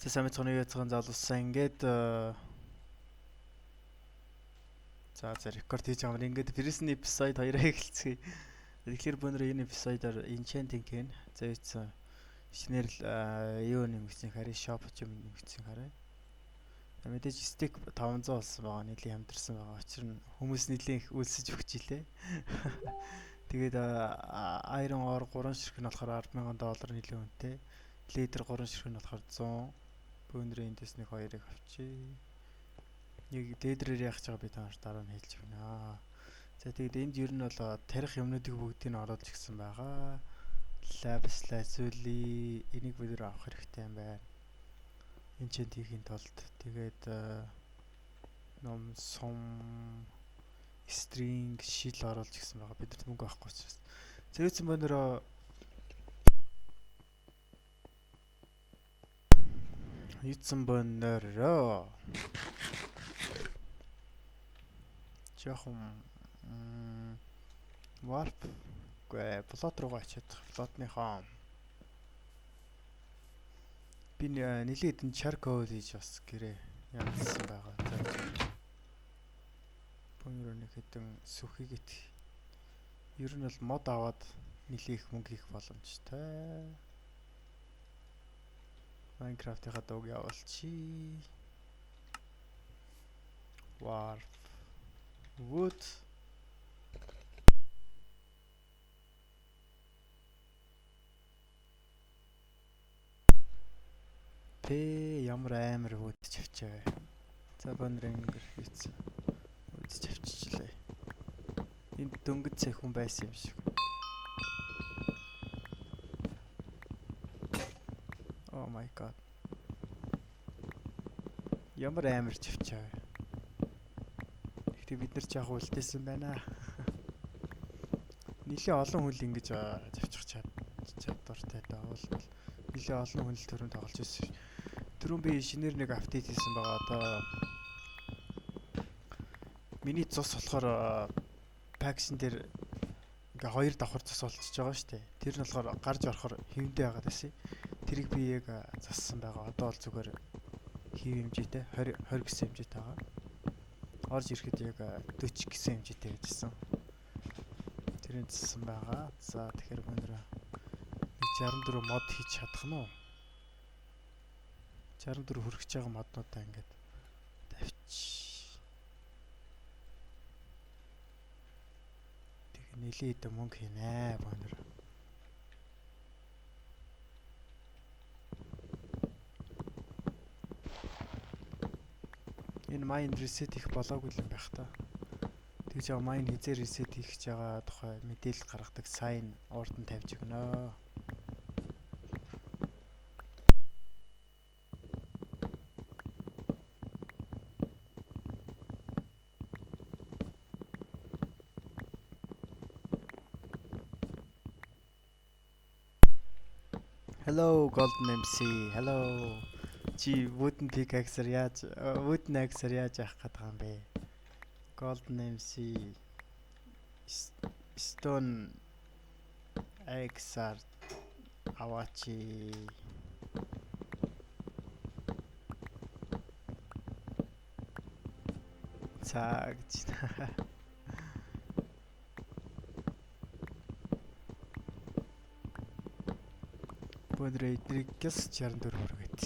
Тэ самит цоны яцхан залуусан ингээд за рекорд хийж байгаа юм. Ингээд Prison episode 2-аа эхэлцгээе. Тэгэхээр бүүнөр энэ episode-аар Enchanting гэн зөөцсөн шинээр л юу нэмэгдсэн хараа shop юм нэмэгдсэн хараа. Мэдээж стик 500 болсон байгаа, нэлийн хамтарсан байгаа. Учир нь хүмүүс нэлийн их үлсэж өгч илээ. Тэгээд Iron Ore 3 ширхэг нь болохоор $10,000 нэлийн үнэтэй. Leather 3 ширхэг нь болохоор 100. Бүүнрийн эндээс нэг хоёрыг авчи. Нэг Leather-ээр яах гэж байгаа би танаар дараа нь хэлж өгнө. За тэгээд энд ер нь бол тарих юмнуудыг бүгдийг нь оруулж гисэн байгаа. Lapis lazuli энийг бид нэр авах хэрэгтэй юм байна. Enchanting-ийн тулд тэгээд ном сум string шил оруулж гисэн байгаа. Бид нар мөнгө авахгүй учраас. Зөөцөн бонороо Юцсан бонороо жоохон warp плот руу очиод плотныхоо би нэлээд энэ charcoal хийж бас гэрээ ямарсан байгаа. Бүүнрөө нэг хэдэн сүхийгэт ер нь бол мод аваад нэлээх мөнгө хийх боломжтой. Minecraft-ийнхаа дууг явуулчих. Warp wood ямар амар wood авчаа. За бонрын хийсэн. Wood авчихлаа. Энд дөнгөж цай хүн байсан юм шиг. Oh my god. Ямар амар авчаа. Гэхдээ бид нар жаах үлдээсэн байна. Нилээ олон хүн ингэж завчих чадвартай даавал нилээ олон хүн л төрөнд тоглож ирсэн. Түрүүн би шинээр нэг апдейт хийсэн байгаа. Одоо миний цус болохоор пакшн дээр ингээ хоёр давхар цус олчж байгаа шүү дээ. Тэр нь болохоор гарч орохоор хэвдээ байгаа гэсэн. Тэрийг би яг зассан байгаа. Одоо бол зүгээр хийв хэмжээтэй 20 гэсэн хэмжээтэй байгаа. Орж ирэхэд яг 40 гэсэн хэмжээтэй байжсэн. Тэрийг зассан байгаа. За тэгэхээр өнөр 64 мод хийж чадах нь уу? 64 хүрэж байгаа моднуудаа ингээд тавьчих. Тэг нэлээд мөнгө хийнэ бонор. Энэ mine reset их болоогүй юм байх та. Тэгж яа mine хизээ reset хийх гэж байгаа тухай мэдээлэл гаргадаг sign урд нь тавьж өгнө. Hello Golden MC. Hello. Чи wooden pickaxe-аар wooden axe-аар яаж авах гэдэг юм бэ? Golden MC stone axe-аар аваачи. Цагч. Бонрей трикс 64 хүргээд.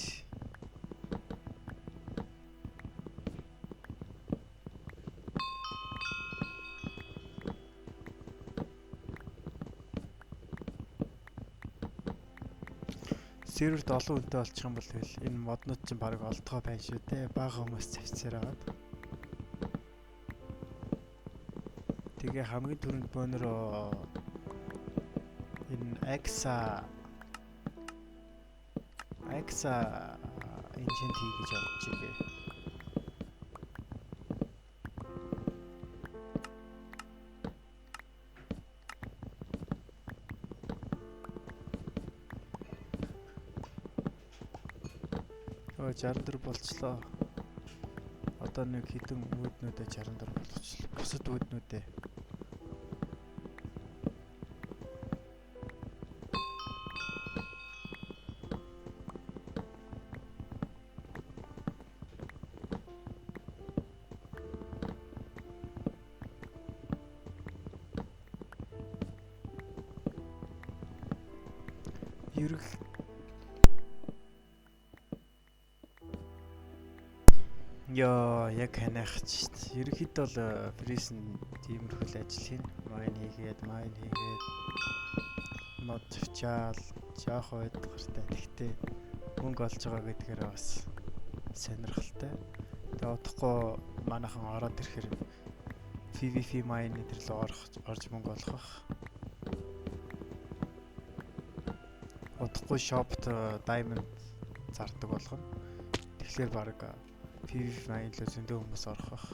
Серверт олон үнэтэй болчих юм бол тэгэл энэ моднууд чинь баг олдгоо байна шүү дээ. Бага хүмүүс завцсаар агаад. Тэгээ хамгийн түрүүнд бонроо энэ Axa enchant хийж авч игээ. Өө 64 болчлоо. Одоо нэг хідэн үүднүүдээ 64 болчихлоо. Бусад үүднүүдээ Яа, яг ханаач шүү дээ. Ерөнхийдөө бол Freeze нь тиймэрхүү л ажил хийн. Майн хийгээд мод тавьчаал жоох үед гартай. Тэгтээ мөнгө олж байгаа гэдгээр бас сонирхолтой. Тэгээ удахгүй манайхан ороод ирэхээр PvP mine дээр л орж мөнгө олох бах. Удахгүй shop-т diamond зардаг болгоно. Тэгэхээр баг PvP mine л зөндөө хүмүүс орох бах.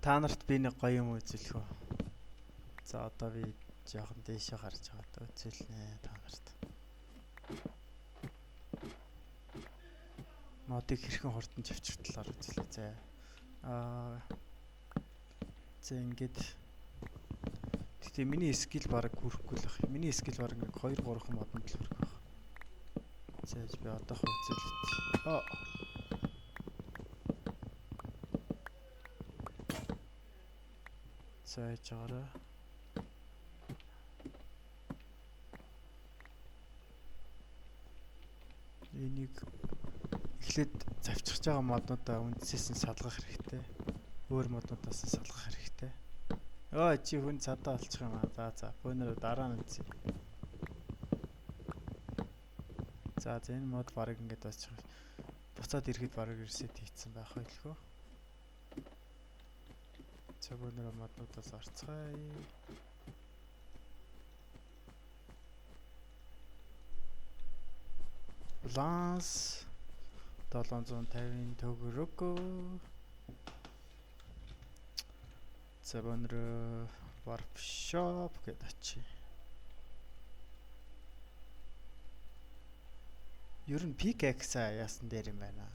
Та нарт би нэг гоё юм үзүүлэх үү? За одоо би жоохон дээшээ гарч байгаа үзүүлнэ та нарт. Модыг хэрхэн хурдан авчрах талаар үзүүлээ. За ингээд тэгтээ миний скил бараг хүрэхгүй л бах. Миний скил бараг 2 3 модонд л хүрэх байх. За би одоох үзүүлээ. За яжаараа. Энийг эхлээд завьчих байгаа моднуудаа үндсээс нь салгах хэрэгтэй. Өөр моднуудаас нь салгах хэрэгтэй. Чи хүн цадаа олчих юм аа. За бөөнөр дараа нь үзье. За энэ мод барыг ингээд бацчих. Буцаад ирэхэд барыг reset хийцэн байх байлгүй. Цогноор моднуудаас орцгаая. Баланс 750 төгрөг. Цогноор warp shop гэдэг чи. Ер нь pickaxe яасан дээр юм байна.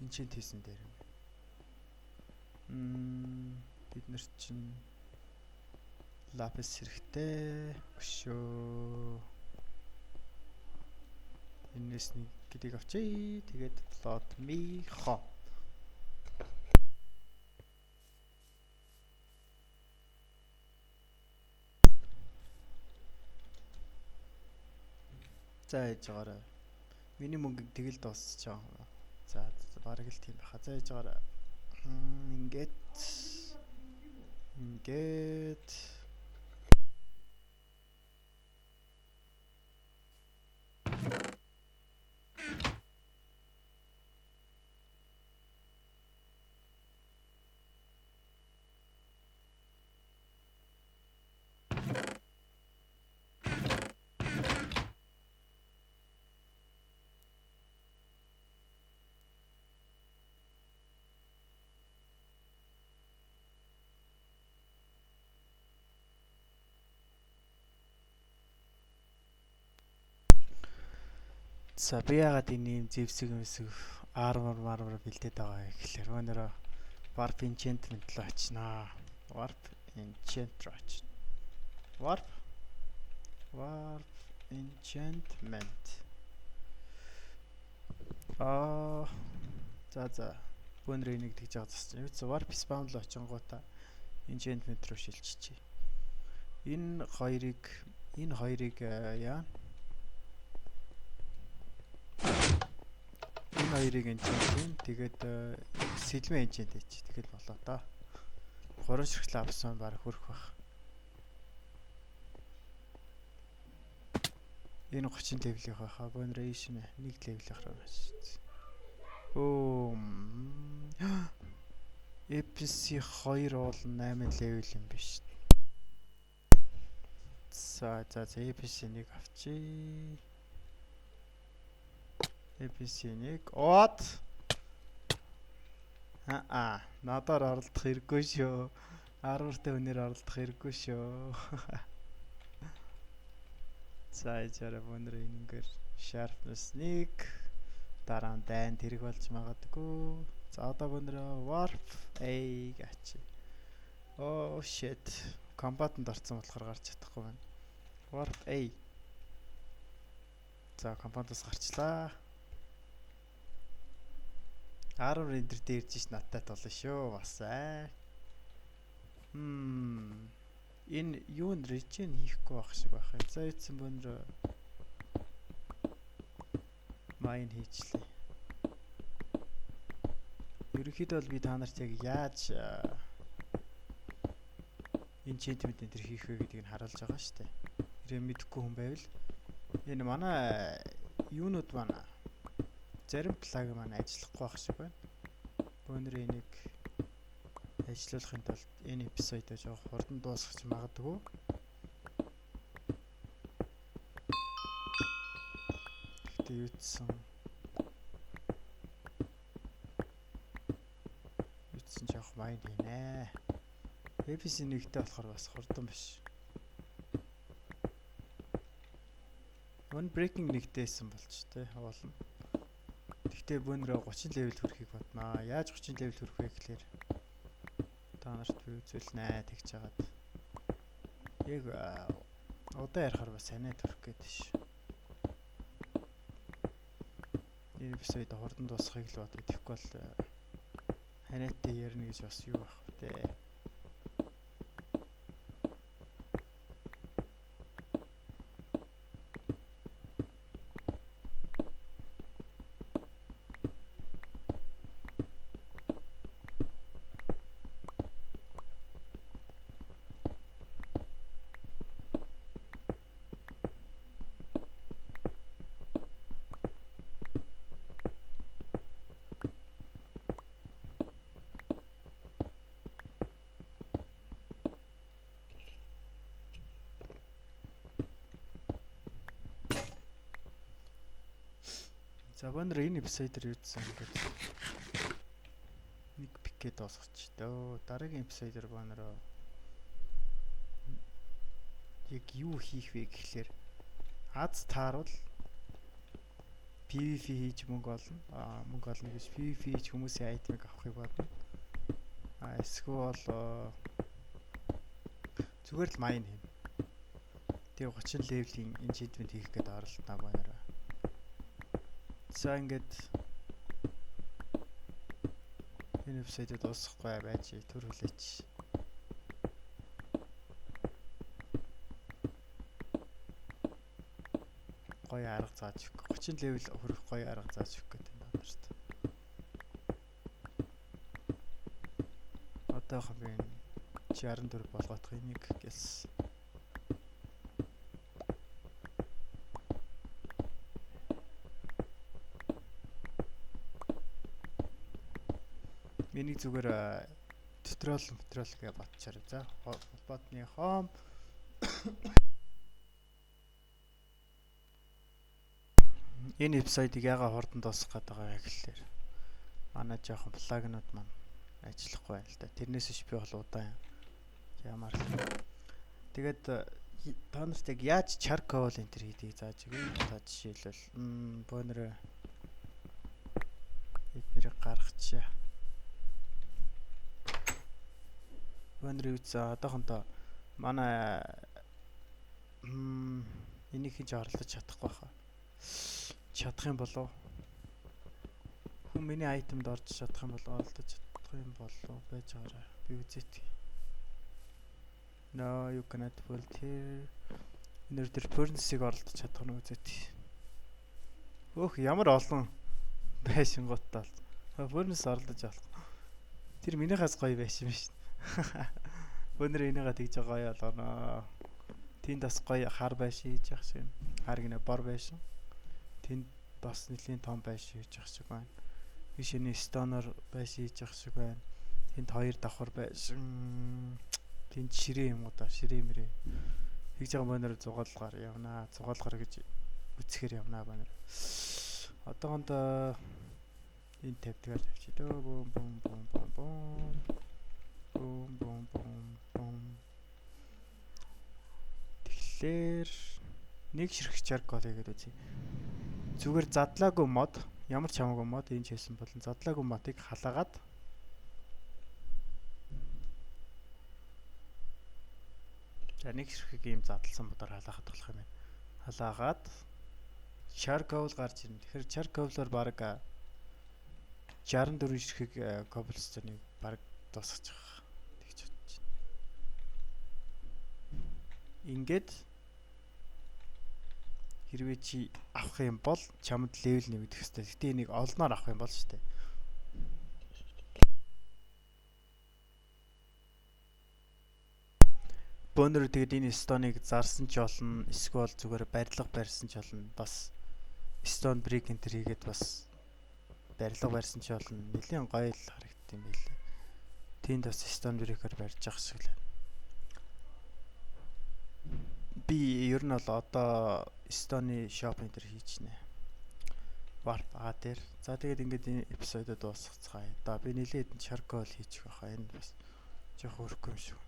Энчэнт хийсэн дээр юм. Бид нар чинь lapis хэрэгтэй өшөө. Энэс нэг гэдгийг авчий. Тэгээд plot me хоо. За яж байгаарай. Миний мөнгөийг тэгэл дуусч байгаа. За бараг л тийм байхаа. За яж байгаарай. Ингээд за би яагаад энэ юм зэвсэг армор бэлдээд байгаа юм гэхэлэр өнөөдөр warp enchantment л очноо. Warp enchantment. Warp enchantment. Аа. За. Бөөнөр энийг тэгж байгаа засчих. Юу ч warp spam л очингуудаа enchantment руу шилжчихье. Энэ хоёрыг яа. Энэ хоёрыг enchant. Тэгээд сэлмэ enchant хийчих. Тэгэл болоо та. 3 ширхэл авсан баг хөрөх бах. Энэ 30 левелийнх байхаа бөөнөр эйшнэ 1 левелийнх руу маш. EPC 2 бол 8 левел юм биш. За EPC 1 авчи. EPC 1 от. Надаар оролдох хэрэггүй шүү. 10-тай хүнээр оролдох хэрэггүй шүү. За ижаараа бөөнөр ингээр sharpness 1 дараа нь дайн тэрэг болж магадгүй. За одоо бөөнөр warp A гачи. Oh shit. Combat-д орсон болохоор гарч чадахгүй байна. Warp A. За combat-аас гарчлаа. 10 рендер дээрж ш надтай толно шүү. Бас Энэ юу н regen хийхгүй байх шиг байх. За ийдсэн бөөнөр mine хийчлээ. Ерөнхийдөө бол би та нарт яг яаж enchantment энэ төр хийх вэ гэдгийг нь харуулж байгаа шүү дээ. Ирээ мэдэхгүй хүн байвал энэ манай юунууд манай зарим плаг маань ажиллахгүй байх шиг байна. Бөөнөр энийг ажиллуулахын тулд энэ эпизодоо жоох хурдан дуусгах магадгүй. Гэтэ юутсан жоох майн хийнэ. EPC 1-тэй болохоор бас хурдан биш. One breaking 1-тэйсэн болч тээ болно. Гэхдээ бөөнөрөө 30 левел хүрэхийг бодноо. Яаж 30 левел хүрэх вэ гэхээр та нарт би үзүүлнэ тэгж жагаад. Яг одоо ярахаар бас санаа төрөх гээд ш. Энэ эпизод хурдан дуусгахыг л бодож идэхгүй бол ханаатай ярина гэж бас юу байх вэ? За бөөнөр энэ эпизодээр юудсан ингээд нэг пикет дуусгач дөө. Дараагийн эпизодээр бөөнөр яг юу хийх вэ гэхлээр аз тааруул PvP хийж мөнгө олно. Мөнгө олно гэж PvP хийж хүмүүсийн айтмыг авахыг бодно. Эсвэл зүгээр л mine хийнэ. Тэгээ 30 левелийн enchantment хийх гээд оролдоно бөөнөр. За ингээд энэ эпизодыг дуусгахгүй байж төр хүлээч. Гоё арга зааж өгөх. 30 левел хүрэх гоё арга зааж өгөх гэдэг юм надад. Одоохон би 64 болгоох энийг гэлс. Энийг зүгээр tutorial гэж батчаар. За холбоотны home энэ эпизодыг яга хурдан дуусгах гээд байгаа гэхэлэр манай жоохон плагнууд маань ажиллахгүй байна л да. Тэрнээс биш би бол удаан ямар л. Тэгээд та нарт яг яаж charcoal энэ төр хийдгийг зааж өгье. За жишээлбэл бөөнөр эднэрийг гаргачаа. Бөөнөр үзээ одоохондоо манай энийг хийж оролдож чадахгүй хаа. Чадах юм болов. Хүн миний айтемд орж чадах юм бол олдож чадах юм болов байж байгаарай. Би үзээт. No, you cannot build here. Энэр тэр furnace-ийг оролдож чадах нь үзээт. Өөх ямар олон байшингуудтай. Furnace оролдож авах. Тэр минийхээс гоё байшин биш. Өнөр энийгээ тэгж гоё болгоно. Тэнд бас гоё хар байшин хийж явах шиг. Хар гинэ бор байшин. Тэнд бас нэлийн том байшин хийж явах шиг байна. Бишэний стоноор байшин хийж явах шиг байна. Тэнд хоёр давхар байшин. Тэнд ширээ юм уу да? Ширээ мэрээ. Хийж байгаа бонор зугаалгаар явнаа. Зугаалгаар гэж үцхээр явнаа бонор. Одоогондоо энэ тавьдгаар тавьчих дөө. Бум бум бум бум бум. Бум бум бум бум. Тэгэхээр нэг ширхэг чаркол хийгээд үзье. Зүгээр задлаагүй мод, ямар ч хамаагүй мод энэ ч хэлсэн болон задлаагүй модыг халаагаад за нэг ширхэг ийм задлсан модоор халаахад болох юм байна. Халаагаад charcoal гарч ирнэ. Тэгэхээр charcoal-оор баг 64 ширхэг cobblestone-ыг баг дуусгаж байгаа. Тэгж бодож байна. Ингээд хэрвээ чи авах юм бол чамд левел нэмэгдэх ёстой. Гэтэ энийг олноор авах юм бол шүү дээ. Бөөнөр тэгээд энэ стоныг зарсан ч болно, эсвэл зүгээр барилга барьсан ч болно. Бас stone brick enter хийгээд бас барилга барьсан ч болно. Нэлийн гоё л харагдсан юм байлээ. Тэнд бас stone brick-аар барьж явах шиг л. Би ер нь бол одоо stone shop enter хийчихнэ. Warp дээр. За тэгээд ингээд энэ эпизодод дуусгацгаая. Одоо би нэлээд charcoal хийчих байхаа. Энэ бас жоох өрөхгүй юм шиг.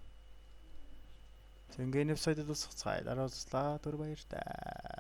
За ингээд энэ эпизодод дуусгацгаая. Дараа уулзлаа. Түр баяр таа.